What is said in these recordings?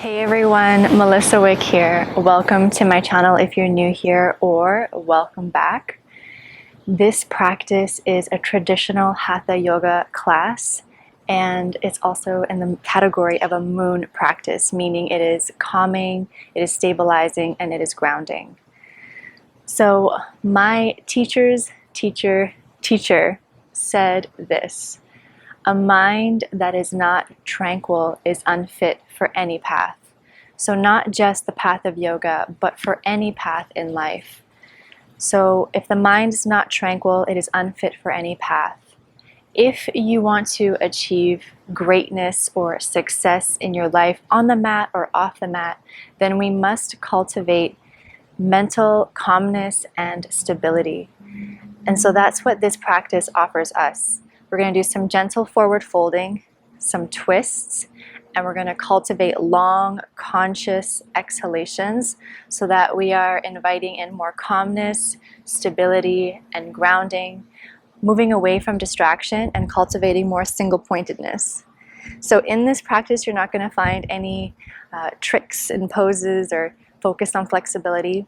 Hey everyone, Melissa Wick here. Welcome to my channel if you're new here, or welcome back. This practice is a traditional Hatha yoga class, and it's also in the category of a moon practice, meaning it is calming, it is stabilizing, and it is grounding. So my teacher's teacher said this: a mind that is not tranquil is unfit for any path. So not just the path of yoga, but for any path in life. So if the mind is not tranquil, it is unfit for any path. If you want to achieve greatness or success in your life on the mat or off the mat, then we must cultivate mental calmness and stability. And so that's what this practice offers us. We're going to do some gentle forward folding, some twists, and we're going to cultivate long, conscious exhalations so that we are inviting in more calmness, stability, and grounding, moving away from distraction and cultivating more single-pointedness. So in this practice, you're not going to find any tricks and poses or focus on flexibility.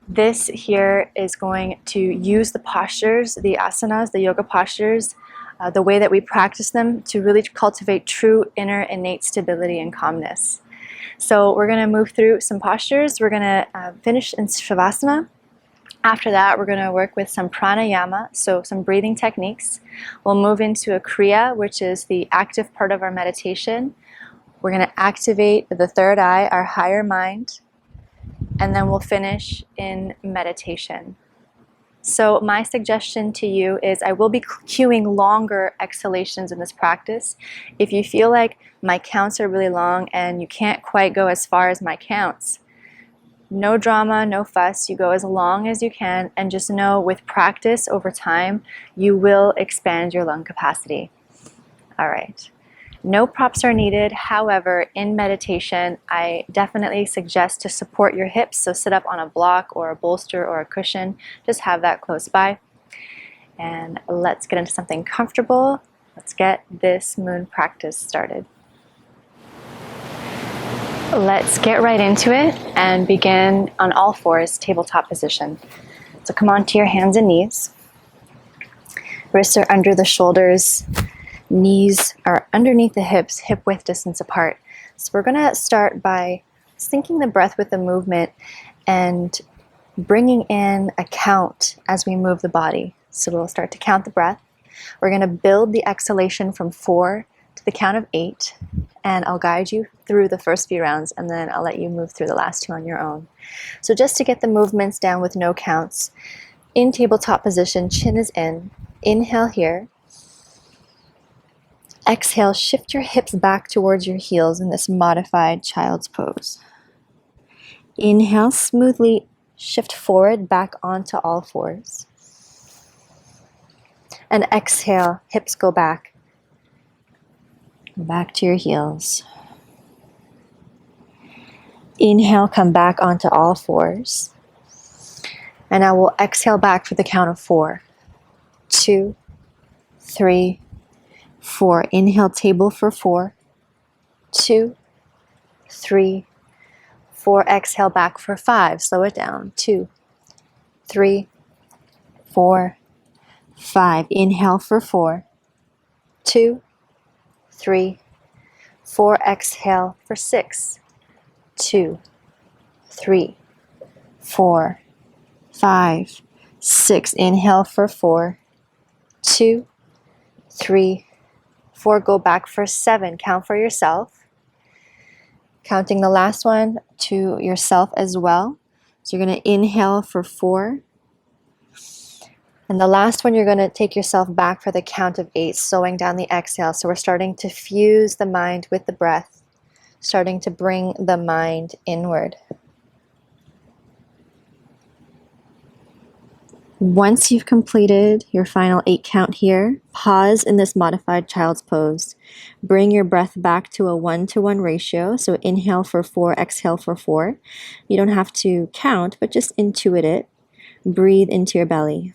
This here is going to use the postures, the asanas, the yoga postures, the way that we practice them to really cultivate true inner innate stability and calmness. So we're going to move through some postures. We're going to finish in Shavasana. After that, we're going to work with some pranayama, so some breathing techniques. We'll move into a kriya, which is the active part of our meditation. We're going to activate the third eye, our higher mind, and then we'll finish in meditation. So my suggestion to you is I will be cueing longer exhalations in this practice. If you feel like my counts are really long and you can't quite go as far as my counts, no drama, no fuss. You go as long as you can, and just know with practice over time, you will expand your lung capacity. All right. No props are needed. However, in meditation, I definitely suggest to support your hips. So sit up on a block or a bolster or a cushion. Just have that close by. And let's get into something comfortable. Let's get this moon practice started. Let's get right into it and begin on all fours, tabletop position. So come onto your hands and knees. Wrists are under the shoulders. Knees are underneath the hips, hip width distance apart. So we're going to start by syncing the breath with the movement and bringing in a count as we move the body. So we'll start to count the breath. We're going to build the exhalation from 4 to the count of 8, and I'll guide you through the first few rounds, and then I'll let you move through the last 2 on your own. So just to get the movements down with no counts, in tabletop position, chin is in. Inhale here. Exhale, shift your hips back towards your heels in this modified child's pose. Inhale, smoothly shift forward back onto all fours. And exhale, hips go back. Back to your heels. Inhale, come back onto all fours. And I will exhale back for the count of 4, 2, 3, 4. Inhale, table for 4, 2, 3, 4. Exhale back for 5. Slow it down. 2, 3, 4, 5. Inhale for 4, 2, 3, 4. Exhale for 6, 2, 3, 4, 5, 6. Inhale for 4, 2, 3, 4. Go back for 7. Count for yourself. Counting the last one to yourself as well. So you're going to inhale for 4. And the last one, you're going to take yourself back for the count of 8, slowing down the exhale. So we're starting to fuse the mind with the breath, starting to bring the mind inward. Once you've completed your final 8 count here, pause in this modified child's pose. Bring your breath back to a 1-to-1 ratio. So inhale for 4, exhale for 4. You don't have to count, but just intuit it. Breathe into your belly.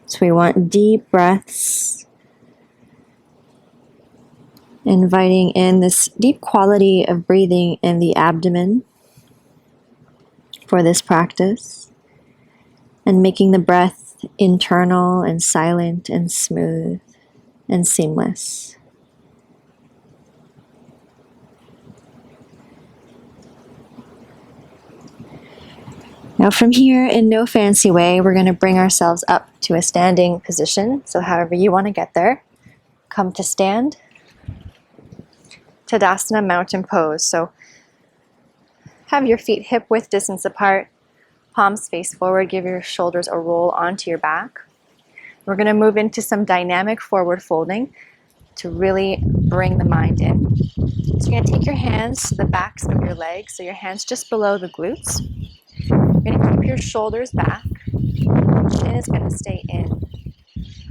So we want deep breaths Inviting in this deep quality of breathing in the abdomen for this practice, and making the breath internal and silent and smooth and seamless. Now from here, in no fancy way, we're going to bring ourselves up to a standing position. So however you want to get there, come to stand. Tadasana mountain pose. So have your feet hip width distance apart, palms face forward, give your shoulders a roll onto your back. We're going to move into some dynamic forward folding to really bring the mind in. So you're going to take your hands to the backs of your legs, so your hands just below the glutes. You're going to keep your shoulders back. Chin is going to stay in.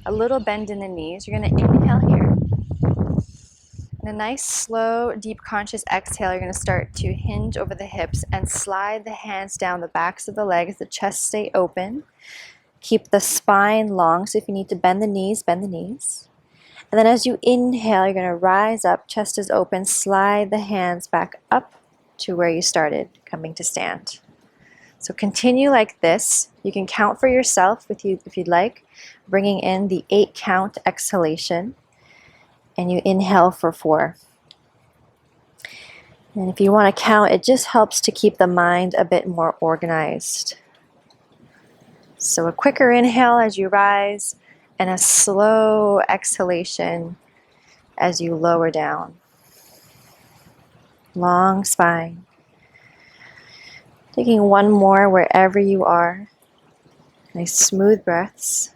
A little bend in the knees. You're going to inhale here. And a nice, slow, deep, conscious exhale. You're going to start to hinge over the hips and slide the hands down the backs of the legs. The chest stay open. Keep the spine long. So if you need to bend the knees, bend the knees. And then as you inhale, you're going to rise up, chest is open, slide the hands back up to where you started, coming to stand. So continue like this. You can count for yourself if you'd like, bringing in the 8 count exhalation. And you inhale for 4. And if you want to count, it just helps to keep the mind a bit more organized. So a quicker inhale as you rise, and a slow exhalation as you lower down. Long spine. Taking one more wherever you are. Nice smooth breaths.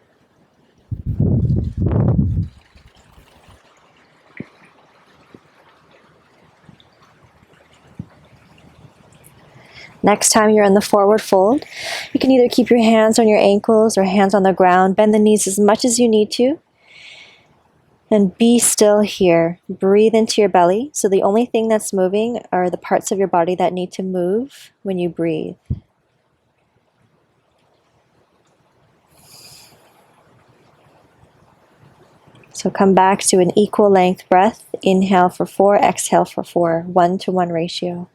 Next time you're in the forward fold, you can either keep your hands on your ankles or hands on the ground. Bend the knees as much as you need to. And be still here. Breathe into your belly. So the only thing that's moving are the parts of your body that need to move when you breathe. So come back to an equal length breath. Inhale for 4, exhale for 4. 1-to-1 ratio.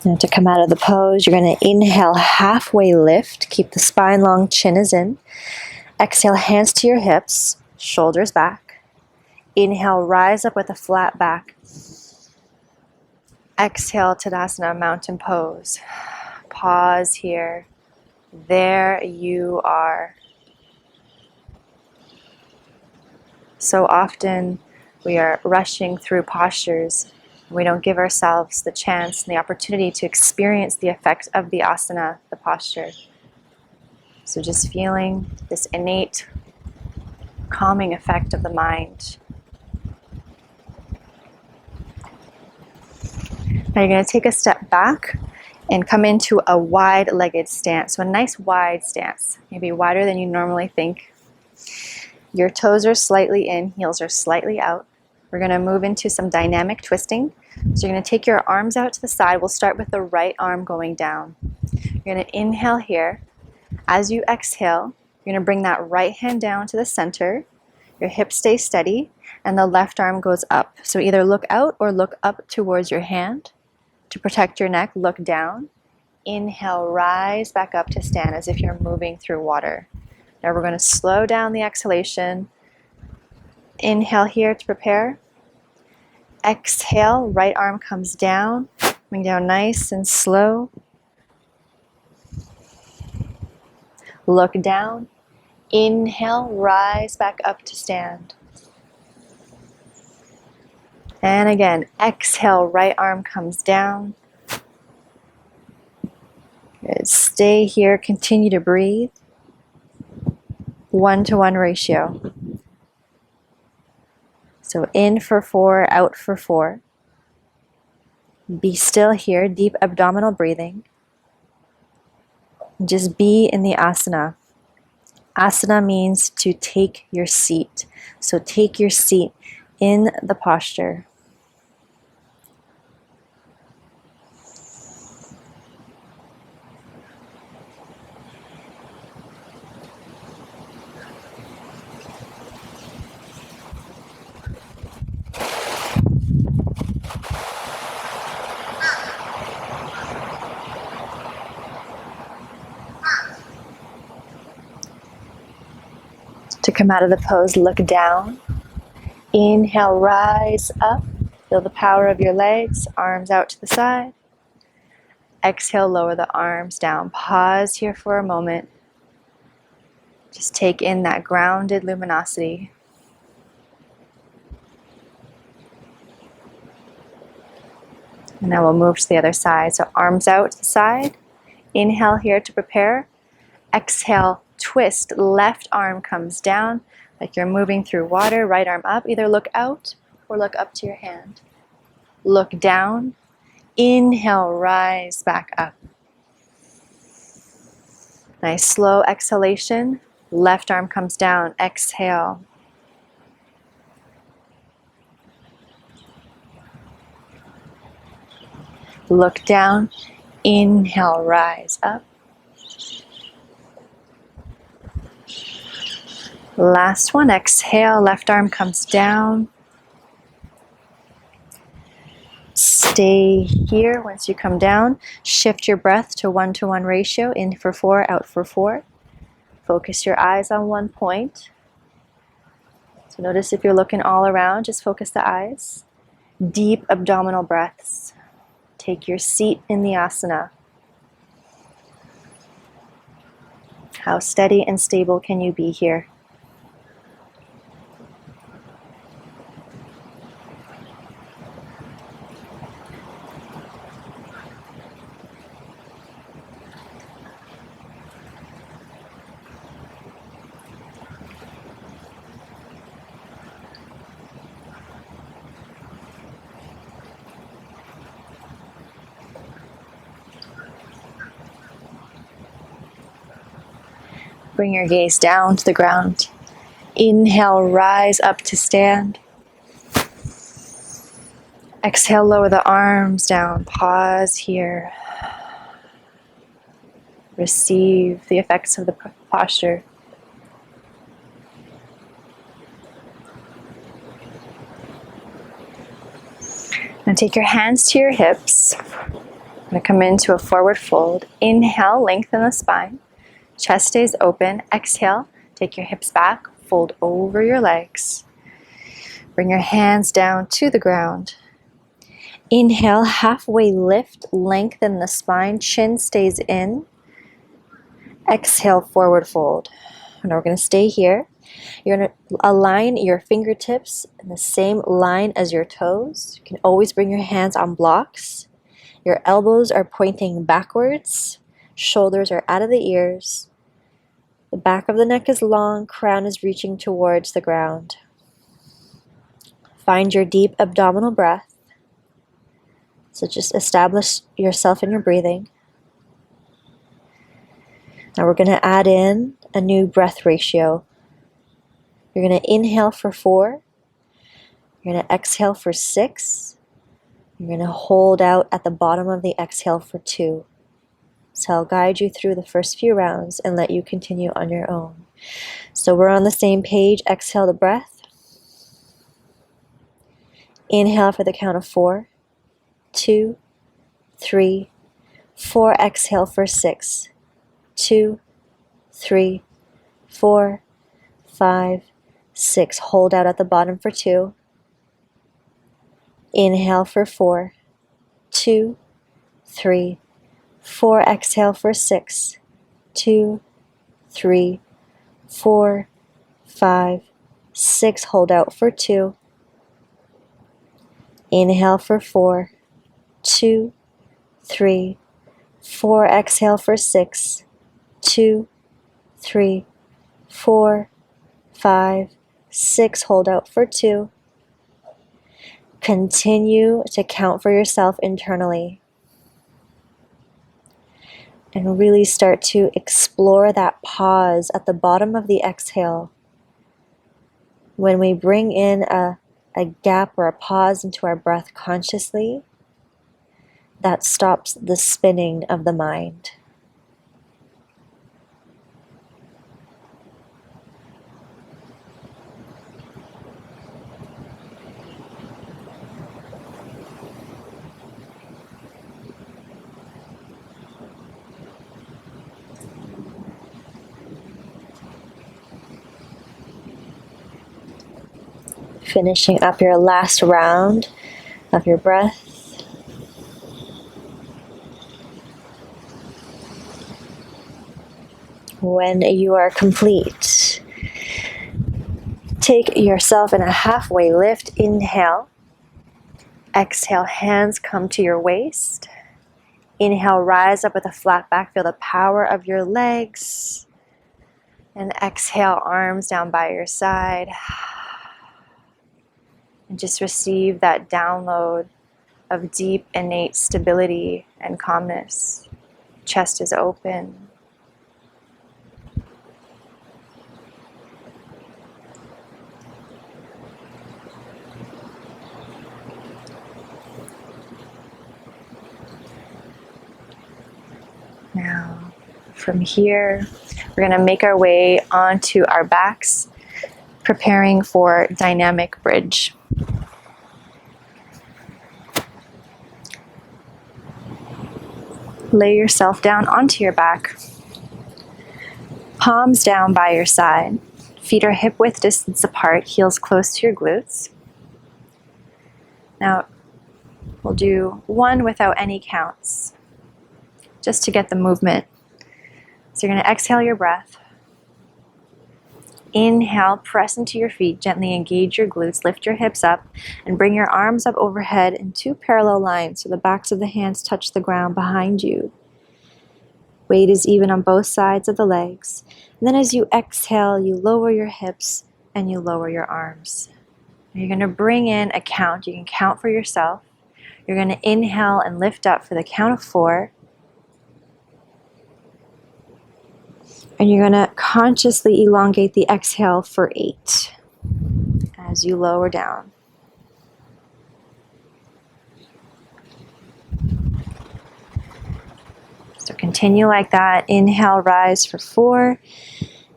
Now to come out of the pose, you're going to inhale, halfway lift. Keep the spine long, chin is in. Exhale, hands to your hips, shoulders back. Inhale, rise up with a flat back. Exhale, Tadasana, mountain pose. Pause here. There you are. So often we are rushing through postures. We don't give ourselves the chance and the opportunity to experience the effect of the asana, the posture. So just feeling this innate calming effect of the mind. Now you're going to take a step back and come into a wide-legged stance. So a nice wide stance, maybe wider than you normally think. Your toes are slightly in, heels are slightly out. We're going to move into some dynamic twisting. So you're going to take your arms out to the side. We'll start with the right arm going down. You're going to inhale here. As you exhale, you're going to bring that right hand down to the center. Your hips stay steady, and the left arm goes up. So either look out or look up towards your hand. To protect your neck, look down. Inhale, rise back up to stand as if you're moving through water. Now we're going to slow down the exhalation. Inhale here to prepare. Exhale, right arm comes down, coming down nice and slow. Look down. Inhale, rise back up to stand. And again, exhale, right arm comes down. Good. Stay here, continue to breathe. 1-to-1 ratio. So in for 4, out for 4. Be still here, deep abdominal breathing. Just be in the asana. Asana means to take your seat. So take your seat in the posture. To come out of the pose, look down. Inhale, rise up. Feel the power of your legs, arms out to the side. Exhale, lower the arms down. Pause here for a moment. Just take in that grounded luminosity. And then we'll move to the other side. So arms out to the side. Inhale here to prepare. Exhale, twist. Left arm comes down like you're moving through water. Right arm up. Either look out or look up to your hand. Look down. Inhale, rise back up. Nice slow exhalation. Left arm comes down. Exhale. Look down. Inhale, rise up. Last one. Exhale. Left arm comes down. Stay here. Once you come down, shift your breath to 1-to-1 ratio. In for 4, out for 4. Focus your eyes on one point. So notice if you're looking all around, just focus the eyes. Deep abdominal breaths. Take your seat in the asana. How steady and stable can you be here? Bring your gaze down to the ground. Inhale, rise up to stand. Exhale, lower the arms down. Pause here. Receive the effects of the posture. Now take your hands to your hips. I'm going to come into a forward fold. Inhale, lengthen the spine. Chest stays open. Exhale, take your hips back, fold over your legs. Bring your hands down to the ground. Inhale, halfway lift, lengthen the spine, chin stays in. Exhale, forward fold. Now we're going to stay here. You're going to align your fingertips in the same line as your toes. You can always bring your hands on blocks. Your elbows are pointing backwards. Shoulders are out of the ears. The back of the neck is long, crown is reaching towards the ground. Find your deep abdominal breath. So just establish yourself in your breathing. Now we're going to add in a new breath ratio. You're going to inhale for 4. You're going to exhale for 6. You're going to hold out at the bottom of the exhale for 2. So I'll guide you through the first few rounds and let you continue on your own. So we're on the same page. Exhale the breath. Inhale for the count of 4, 2, 3, 4. Exhale for 6, 2, 3, 4, 5, 6. Hold out at the bottom for 2. Inhale for 4, 2, 3, 4. Exhale for 6, 2, 3, 4, 5, 6. Hold out for 2. Inhale for 4, 2, 3, 4. Exhale for 6, 2, 3, 4, 5, 6. Hold out for 2. Continue to count for yourself internally. And really start to explore that pause at the bottom of the exhale. When we bring in a a gap or a pause into our breath consciously that stops the spinning of the mind. Finishing up your last round of your breath. When you are complete, take yourself in a halfway lift. Inhale. Exhale, hands come to your waist. Inhale, rise up with a flat back. Feel the power of your legs. And exhale, arms down by your side. And just receive that download of deep, innate stability and calmness. Chest is open. Now, from here, we're going to make our way onto our backs, preparing for dynamic bridge. Lay yourself down onto your back. Palms down by your side. Feet are hip width distance apart, heels close to your glutes. Now, we'll do one without any counts, just to get the movement. So you're going to exhale your breath. Inhale, press into your feet, gently engage your glutes, lift your hips up, and bring your arms up overhead in two parallel lines so the backs of the hands touch the ground behind you. Weight is even on both sides of the legs. And then as you exhale, you lower your hips and you lower your arms. You're going to bring in a count. You can count for yourself. You're going to inhale and lift up for the count of 4. And you're going to consciously elongate the exhale for 8 as you lower down. So continue like that. Inhale, rise for 4.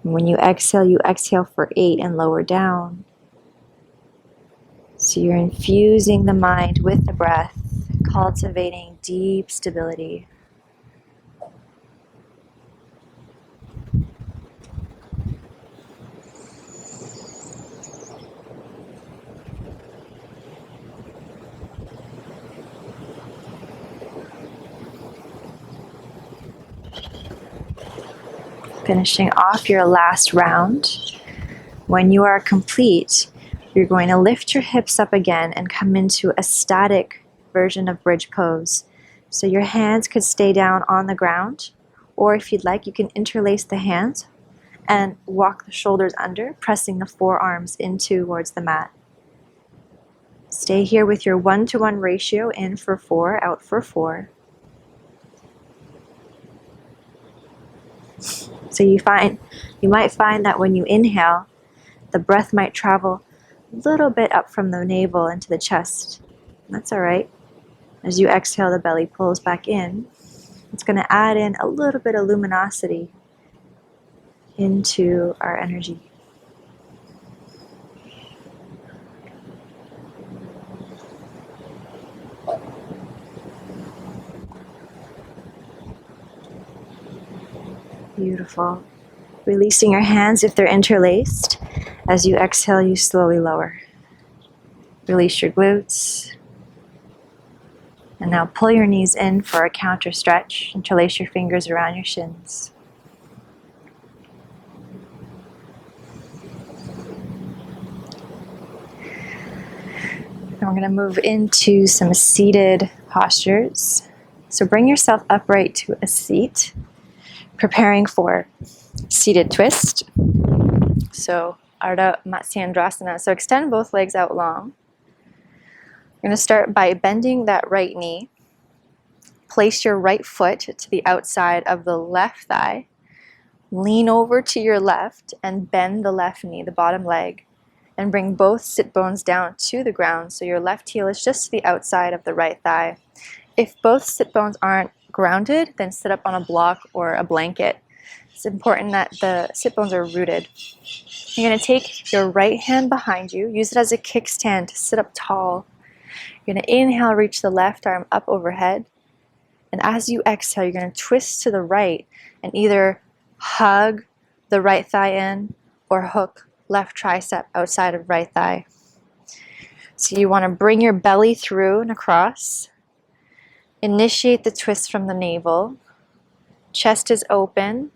And when you exhale for 8 and lower down. So you're infusing the mind with the breath, cultivating deep stability. Finishing off your last round. When you are complete, you're going to lift your hips up again and come into a static version of bridge pose. So your hands could stay down on the ground, or if you'd like, you can interlace the hands and walk the shoulders under, pressing the forearms in towards the mat. Stay here with your 1-to-1 ratio, in for 4, out for 4. So you might find that when you inhale, the breath might travel a little bit up from the navel into the chest. That's all right. As you exhale, the belly pulls back in. It's going to add in a little bit of luminosity into our energy. Beautiful. Releasing your hands if they're interlaced. As you exhale, you slowly lower. Release your glutes. And now pull your knees in for a counter stretch. Interlace your fingers around your shins. And we're going to move into some seated postures. So bring yourself upright to a seat, preparing for seated twist. So Ardha Matsyendrasana. So extend both legs out long. You're going to start by bending that right knee. Place your right foot to the outside of the left thigh. Lean over to your left and bend the left knee, the bottom leg. and bring both sit bones down to the ground so your left heel is just to the outside of the right thigh. If both sit bones aren't grounded, then sit up on a block or a blanket. It's important that the sit bones are rooted. You're going to take your right hand behind you, use it as a kickstand to sit up tall. You're going to inhale, reach the left arm up overhead. And as you exhale, you're going to twist to the right and either hug the right thigh in or hook left tricep outside of right thigh. So you want to bring your belly through and across. Initiate the twist from the navel. Chest is open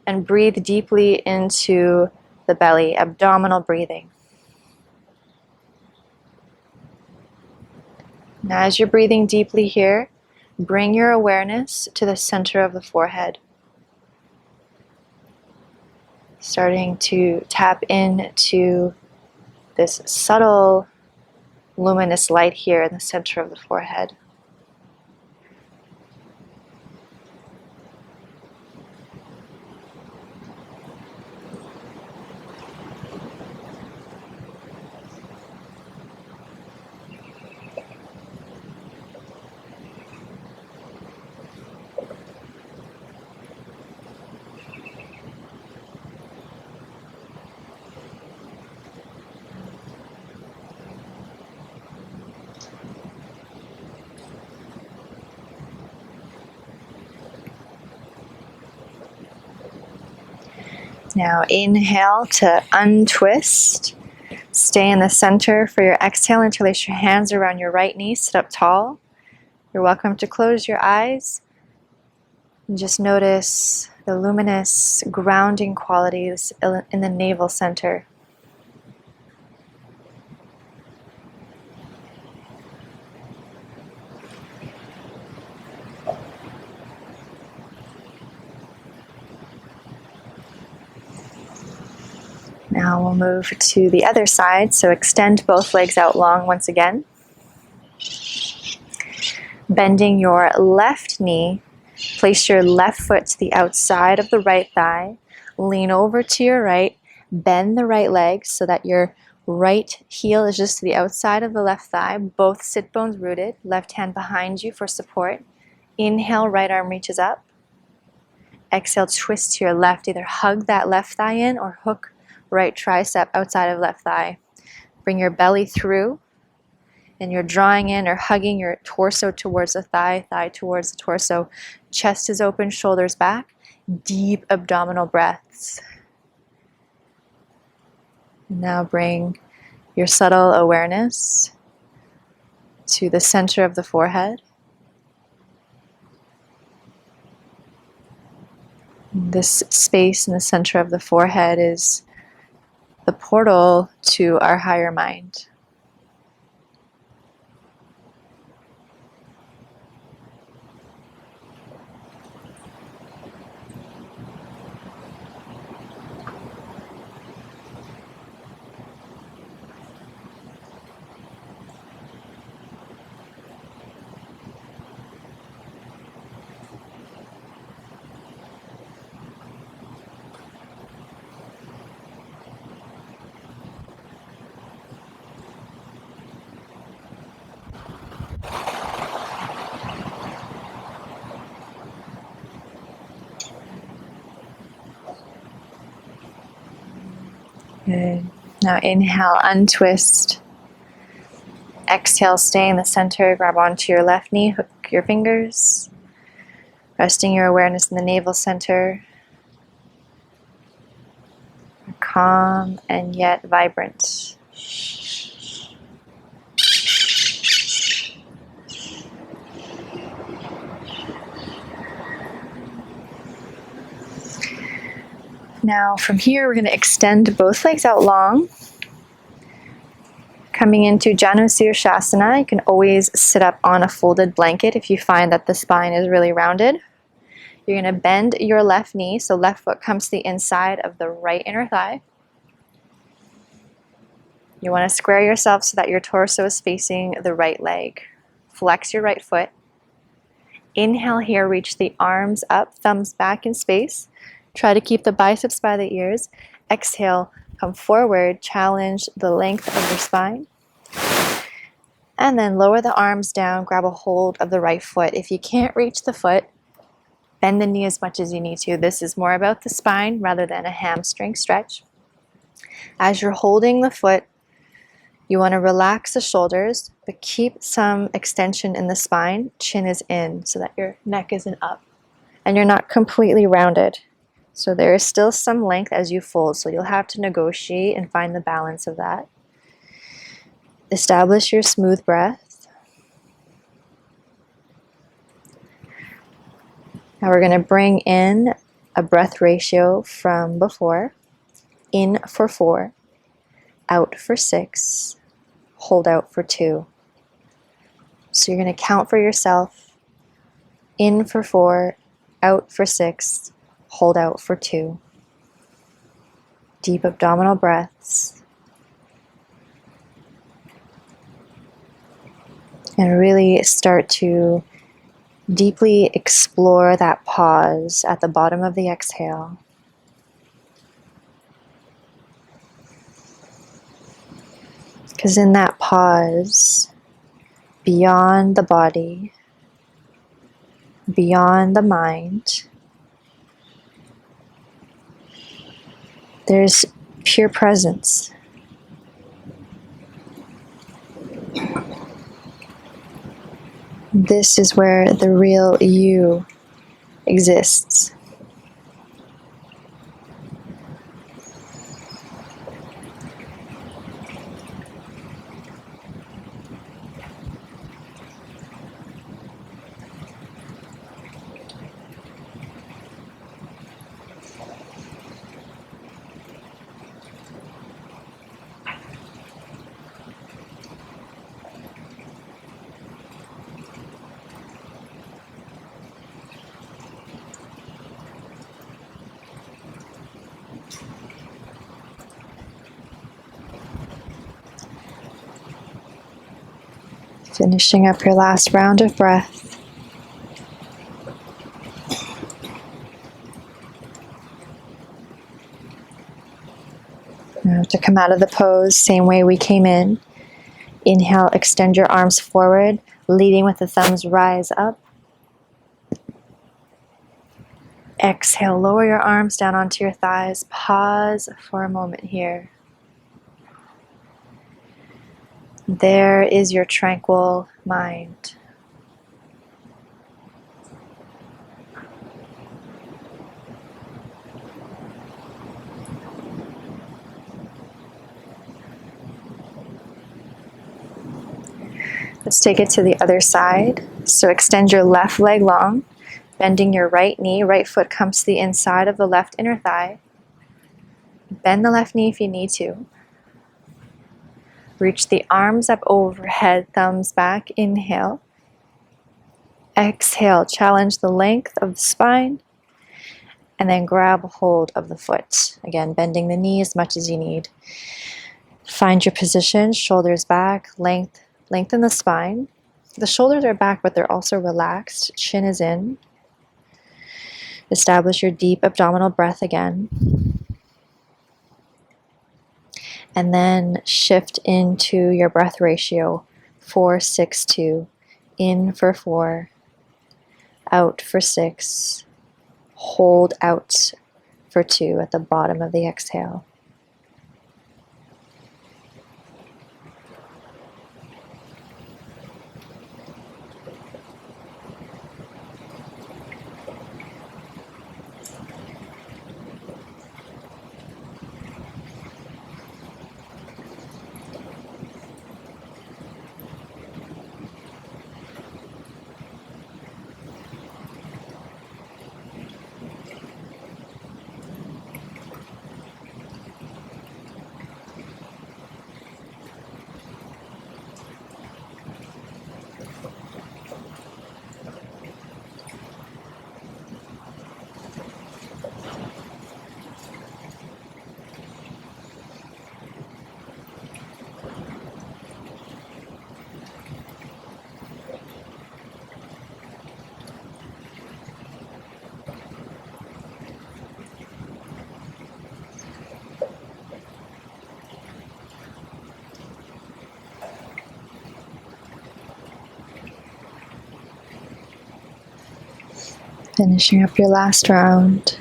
and breathe deeply into the belly, abdominal breathing. Now as you're breathing deeply here, bring your awareness to the center of the forehead. Starting to tap into this subtle, luminous light here in the center of the forehead. Now inhale to untwist. Stay in the center for your exhale. Interlace your hands around your right knee. Sit up tall. You're welcome to close your eyes and just notice the luminous grounding qualities in the navel center. Now we'll move to the other side, so extend both legs out long once again. Bending your left knee, place your left foot to the outside of the right thigh, lean over to your right, bend the right leg so that your right heel is just to the outside of the left thigh, both sit bones rooted, left hand behind you for support. Inhale, right arm reaches up. Exhale, twist to your left, either hug that left thigh in or hook right tricep outside of left thigh. Bring your belly through, and you're drawing in or hugging your torso towards the thigh, thigh towards the torso. Chest is open, shoulders back. Deep abdominal breaths. Now bring your subtle awareness to the center of the forehead. This space in the center of the forehead is the portal to our higher mind. Good. Now inhale, untwist. Exhale, stay in the center, grab onto your left knee, hook your fingers. Resting your awareness in the navel center. Calm and yet vibrant. Now from here, we're going to extend both legs out long. Coming into Janu sirsasana, you can always sit up on a folded blanket if you find that the spine is really rounded. You're going to bend your left knee, so left foot comes to the inside of the right inner thigh. You want to square yourself so that your torso is facing the right leg. Flex your right foot. Inhale here, reach the arms up, thumbs back in space. Try to keep the biceps by the ears. Exhale, Come forward, challenge the length of your spine. And then lower the arms down, grab a hold of the right foot. If you can't reach the foot, bend the knee as much as you need to. This is more about the spine rather than a hamstring stretch. As you're holding the foot, you want to relax the shoulders, but keep some extension in the spine. Chin is in so that your neck isn't up. And you're not completely rounded. So there is still some length as you fold. So you'll have to negotiate and find the balance of that. Establish your smooth breath. Now we're going to bring in a breath ratio from before. In for 4, out for 6, hold out for 2. So you're going to count for yourself. In for 4, out for 6, hold out for 2. Deep abdominal breaths. And really start to deeply explore that pause at the bottom of the exhale. Because in that pause, beyond the body, beyond the mind, there's pure presence. This is where the real you exists. Finishing up your last round of breath. Now to come out of the pose, same way we came in. Inhale, extend your arms forward, leading with the thumbs rise up. Exhale, lower your arms down onto your thighs. Pause for a moment here. There is your tranquil mind. Let's take it to the other side. So extend your left leg long, bending your right knee. Right foot comes to the inside of the left inner thigh. Bend the left knee if you need to. Reach the arms up overhead, thumbs back. Inhale. Exhale, challenge the length of the spine. And then grab a hold of the foot. Again, bending the knee as much as you need. Find your position, shoulders back, lengthen the spine. The shoulders are back, but they're also relaxed. Chin is in. Establish your deep abdominal breath again. And then shift into your breath ratio, 4, 6, 2. In for 4, out for 6. Hold out for 2 at the bottom of the exhale. Finishing up your last round.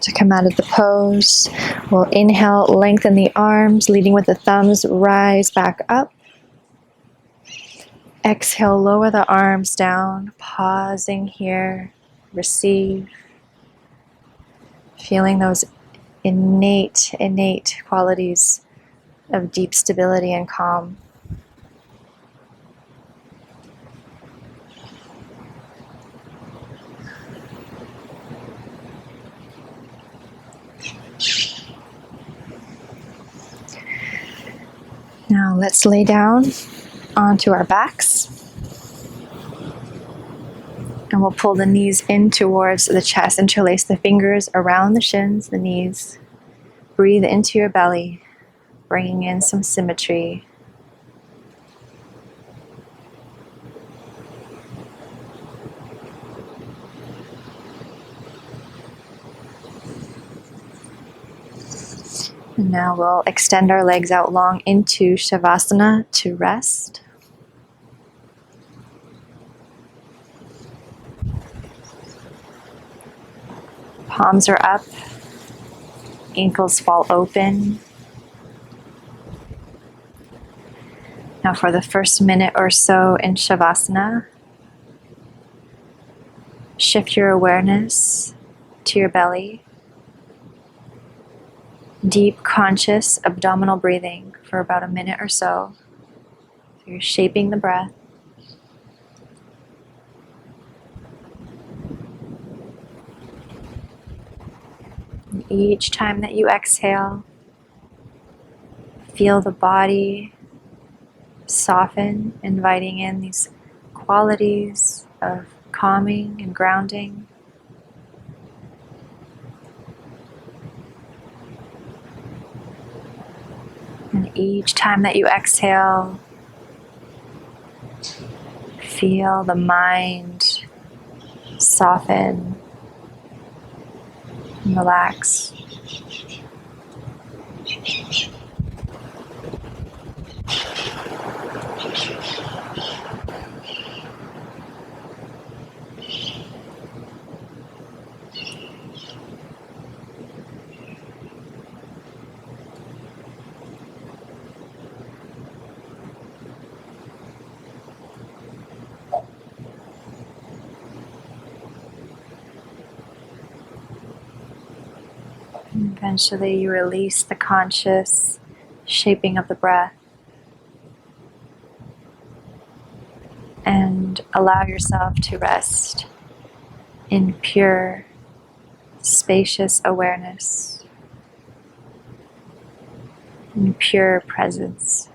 To come out of the pose, we'll inhale, lengthen the arms, leading with the thumbs, rise back up. Exhale, lower the arms down, pausing here, receive. Feeling those innate qualities of deep stability and calm. Now let's lay down onto our backs. And we'll pull the knees in towards the chest, interlace the fingers around the shins, the knees. Breathe into your belly, bringing in some symmetry. And now we'll extend our legs out long into Shavasana to rest. Palms are up, ankles fall open. Now for the first minute or so in Shavasana, shift your awareness to your belly. Deep, conscious abdominal breathing for about a minute or so. So you're shaping the breath. And each time that you exhale, feel the body soften, inviting in these qualities of calming and grounding. And each time that you exhale, feel the mind soften and relax. And eventually you release the conscious shaping of the breath and allow yourself to rest in pure, spacious awareness, in pure presence.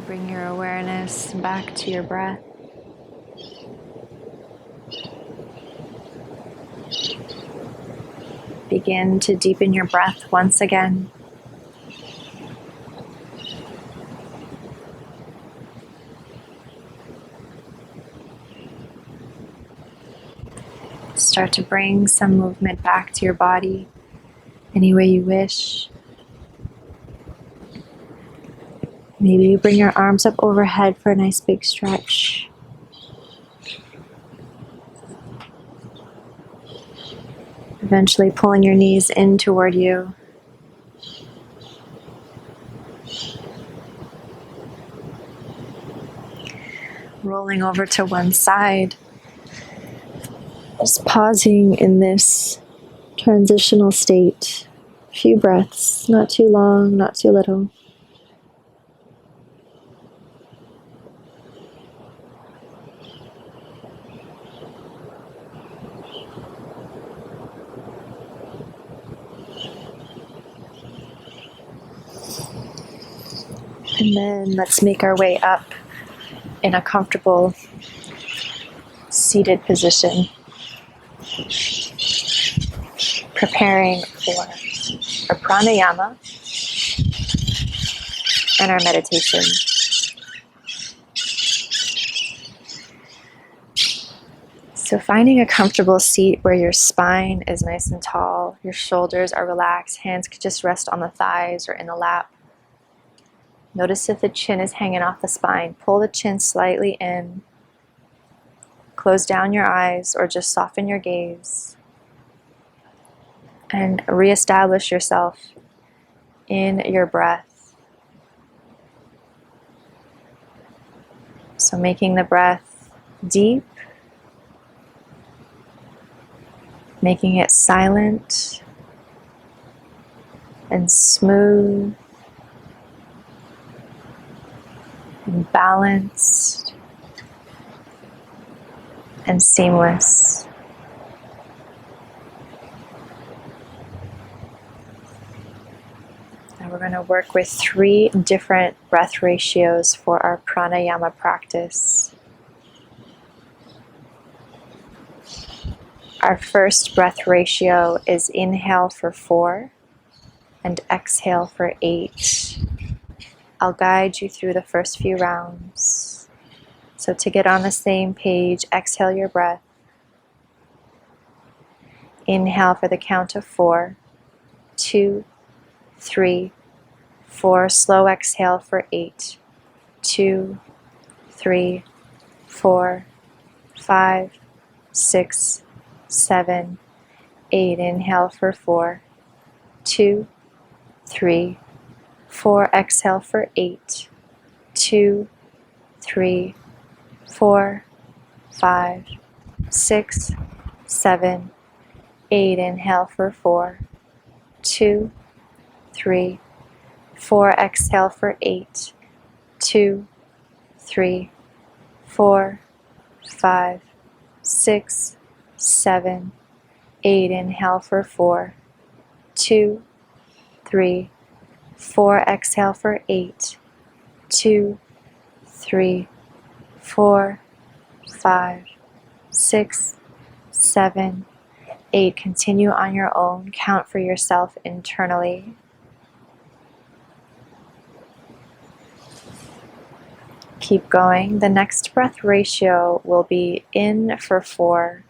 Bring your awareness back to your breath. Begin to deepen your breath once again. Start to bring some movement back to your body any way you wish. Maybe you bring your arms up overhead for a nice big stretch. Eventually pulling your knees in toward you. Rolling over to one side. Just pausing in this transitional state. A few breaths, not too long, not too little. And then let's make our way up in a comfortable seated position. Preparing for our pranayama and our meditation. So finding a comfortable seat where your spine is nice and tall, your shoulders are relaxed, hands could just rest on the thighs or in the lap. Notice if the chin is hanging off the spine. Pull the chin slightly in. Close down your eyes or just soften your gaze. And reestablish yourself in your breath. So making the breath deep, making it silent and smooth and balanced and seamless. Now we're going to work with 3 different breath ratios for our pranayama practice. Our first breath ratio is inhale for 4 and exhale for 8. I'll guide you through the first few rounds. So to get on the same page, exhale your breath. Inhale for the count of 4, 2, 3, 4. Slow exhale for 8, 2, 3, 4, 5, 6, 7, 8. Inhale for 4, 2, 3, 4. Exhale for 8, 2, 3, 4, 5, 6, 7, 8. Inhale for 4, 2, 3, 4. Exhale for 8, 2, 3, 4, 5, 6, 7, 8. Inhale for 4, 2, 3, 4. Exhale for 8, 2, 3, 4, 5, 6, 7, 8. Continue on your own. Count for yourself internally. Keep going. The next breath ratio will be in for 4,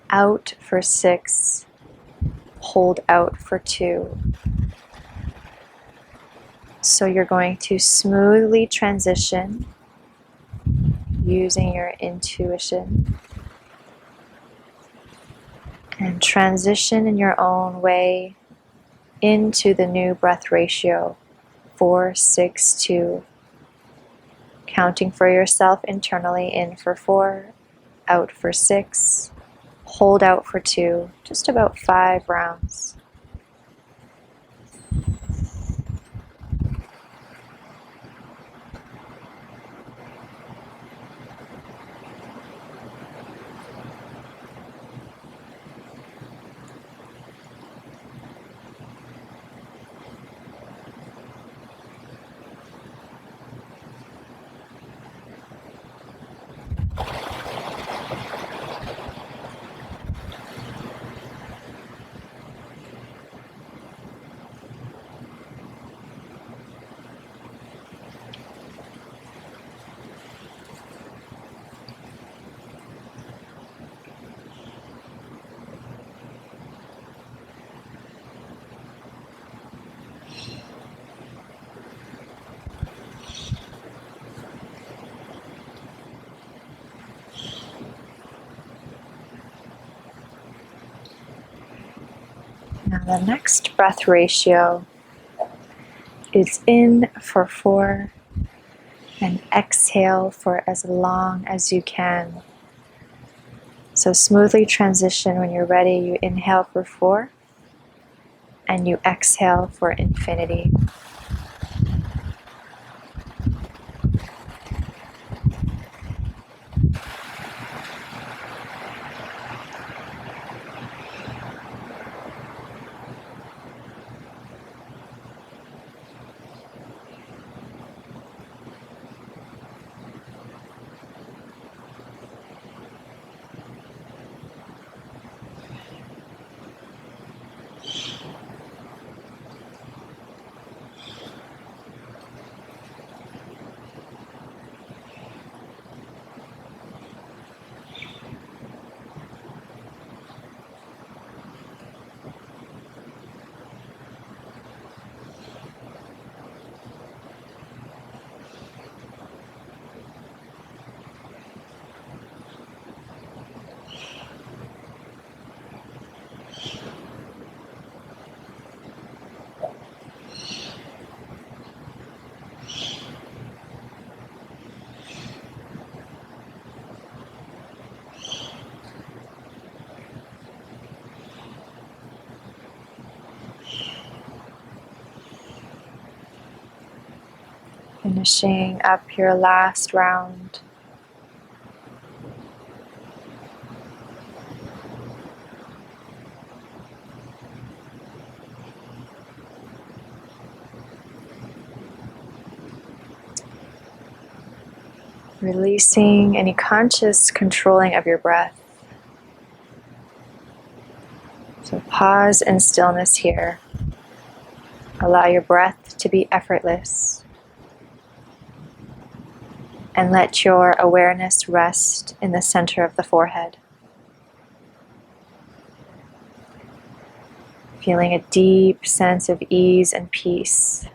out for 6, hold out for 2. So you're going to smoothly transition using your intuition and transition in your own way into the new breath ratio 4, 6, 2. Counting for yourself internally, in for 4, out for 6, hold out for 2, just about 5 rounds. The next breath ratio is in for 4 and exhale for as long as you can. So smoothly transition. When you're ready, you inhale for 4 and you exhale for infinity. Finishing up your last round. Releasing any conscious controlling of your breath. So pause in stillness here. Allow your breath to be effortless. And let your awareness rest in the center of the forehead. Feeling a deep sense of ease and peace.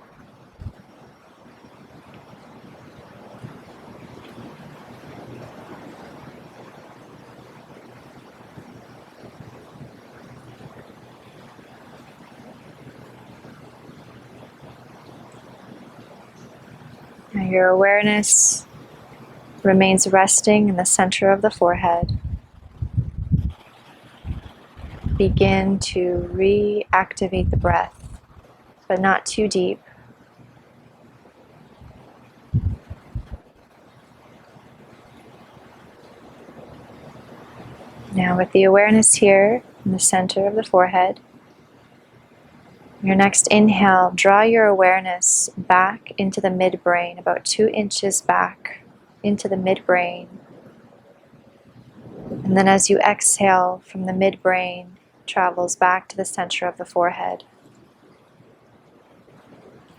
Now your awareness remains resting in the center of the forehead. Begin to reactivate the breath, but not too deep. Now with the awareness here in the center of the forehead, your next inhale, draw your awareness back into the midbrain, about 2 inches back into the midbrain. And then as you exhale from the midbrain, travels back to the center of the forehead.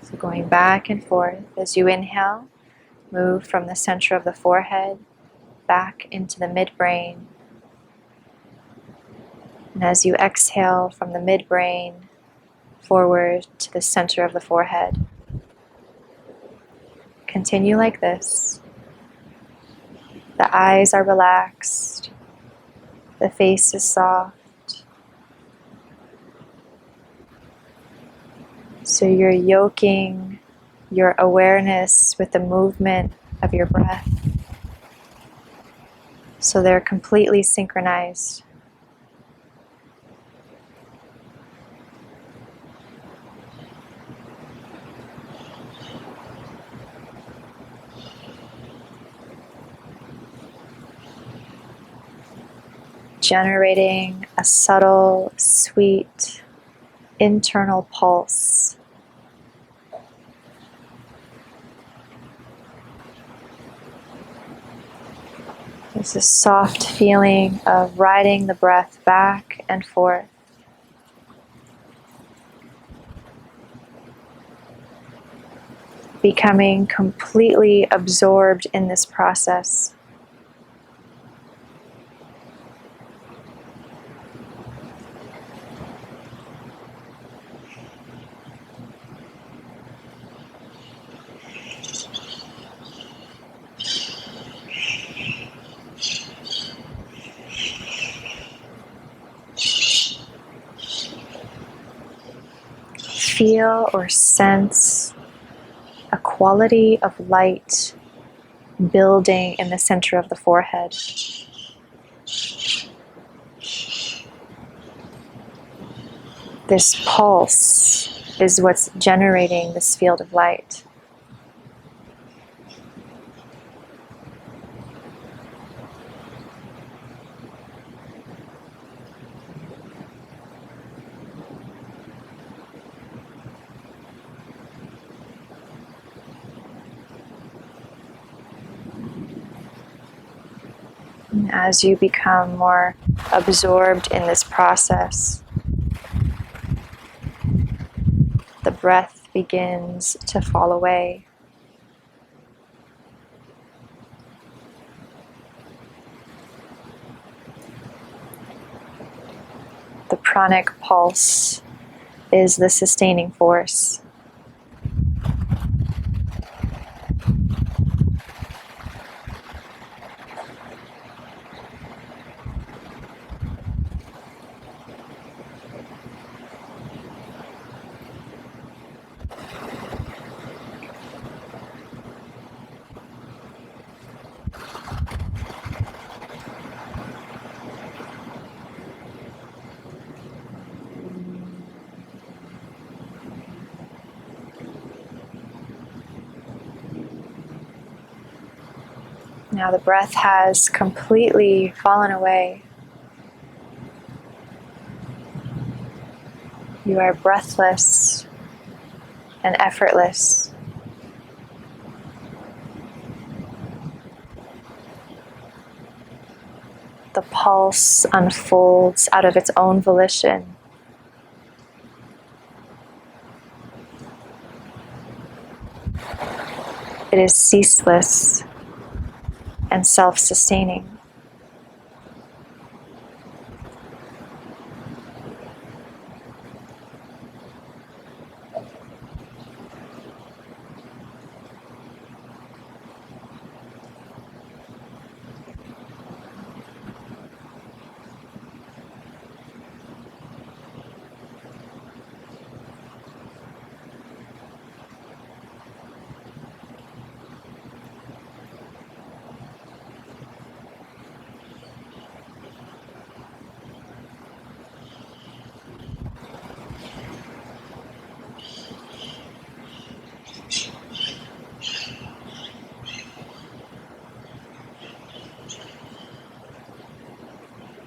So going back and forth. As you inhale, move from the center of the forehead back into the midbrain. And as you exhale from the midbrain, forward to the center of the forehead. Continue like this. The eyes are relaxed. The face is soft. So you're yoking your awareness with the movement of your breath. So they're completely synchronized. Generating a subtle, sweet, internal pulse. There's a soft feeling of riding the breath back and forth. Becoming completely absorbed in this process. feel or sense a quality of light building in the center of the forehead. This pulse is what's generating this field of light. And as you become more absorbed in this process, the breath begins to fall away. The pranic pulse is the sustaining force. Now the breath has completely fallen away. You are breathless and effortless. The pulse unfolds out of its own volition. It is ceaseless and self-sustaining.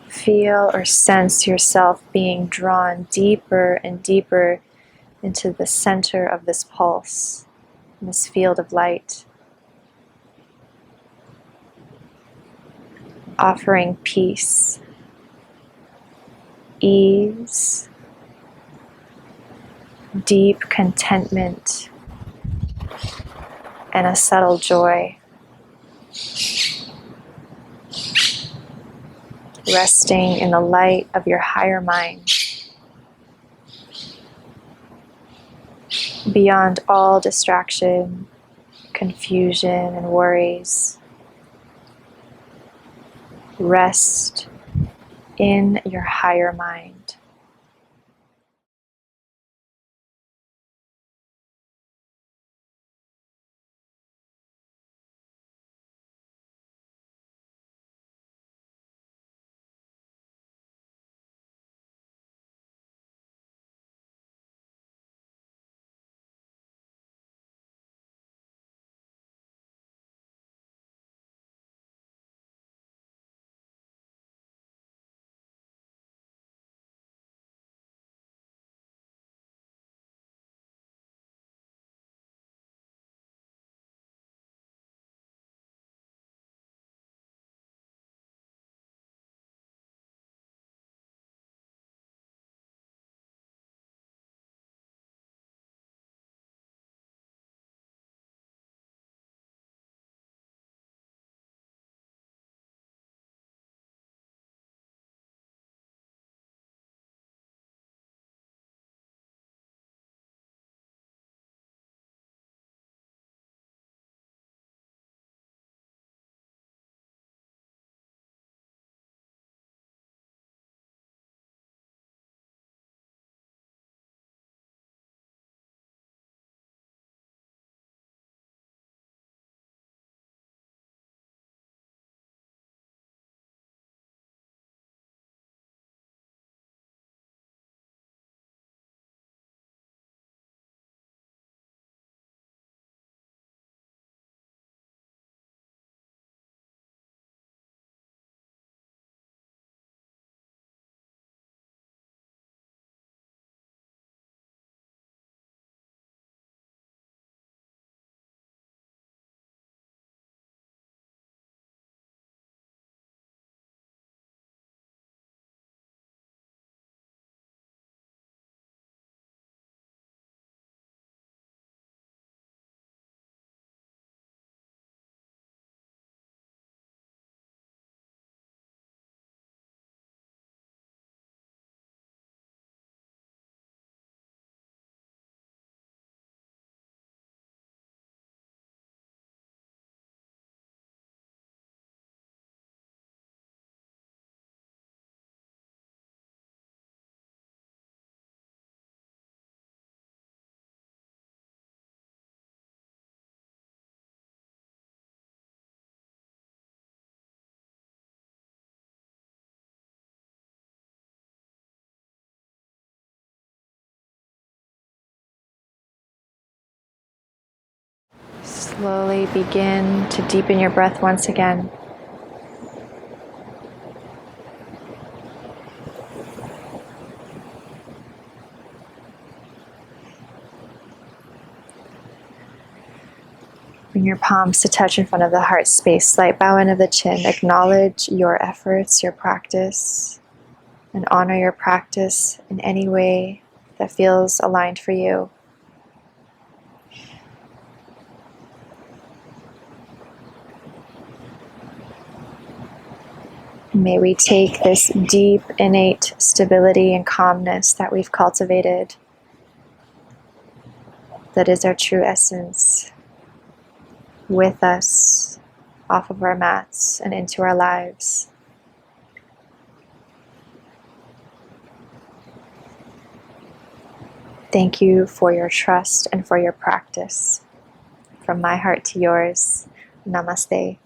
Feel or sense yourself being drawn deeper and deeper into the center of this pulse, this field of light, offering peace, ease, deep contentment, and a subtle joy. Resting in the light of your higher mind, beyond all distraction, confusion, and worries. Rest in your higher mind. Slowly begin to deepen your breath once again. Bring your palms to touch in front of the heart space. Slight bow in of the chin. Acknowledge your efforts, your practice, and honor your practice in any way that feels aligned for you. May we take this deep, innate stability and calmness that we've cultivated, that is our true essence, with us off of our mats and into our lives. Thank you for your trust and for your practice. From my heart to yours, namaste.